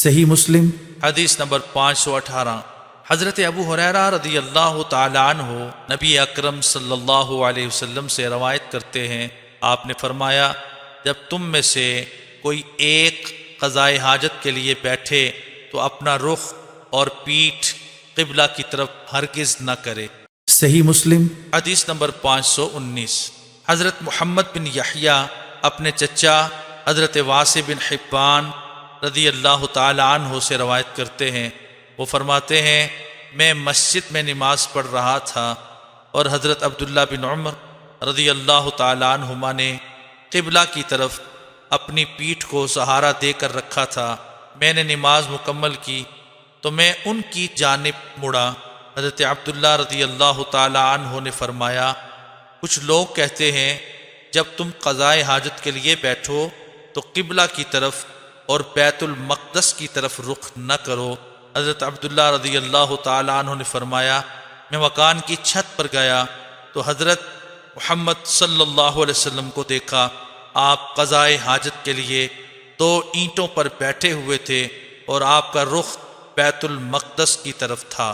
صحیح مسلم حدیث نمبر 518۔ حضرت ابو ہریرہ رضی اللہ تعالی عنہ نبی اکرم صلی اللہ علیہ وسلم سے روایت کرتے ہیں، آپ نے فرمایا، جب تم میں سے کوئی ایک قضائے حاجت کے لیے بیٹھے تو اپنا رخ اور پیٹھ قبلہ کی طرف ہرگز نہ کرے۔ صحیح مسلم حدیث نمبر 519۔ حضرت محمد بن یحییٰ اپنے چچا حضرت واسع بن حبان رضی اللہ تعالی عنہ سے روایت کرتے ہیں، وہ فرماتے ہیں، میں مسجد میں نماز پڑھ رہا تھا اور حضرت عبداللہ بن عمر رضی اللہ تعالی عنہما نے قبلہ کی طرف اپنی پیٹھ کو سہارا دے کر رکھا تھا۔ میں نے نماز مکمل کی تو میں ان کی جانب مڑا۔ حضرت عبداللہ رضی اللہ تعالی عنہ نے فرمایا، کچھ لوگ کہتے ہیں جب تم قضائے حاجت کے لیے بیٹھو تو قبلہ کی طرف اور بیت المقدس کی طرف رخ نہ کرو۔ حضرت عبداللہ رضی اللہ تعالی عنہ نے فرمایا، میں مکان کی چھت پر گیا تو حضرت محمد صلی اللہ علیہ وسلم کو دیکھا، آپ قضائے حاجت کے لیے 2 اینٹوں پر بیٹھے ہوئے تھے اور آپ کا رخ بیت المقدس کی طرف تھا۔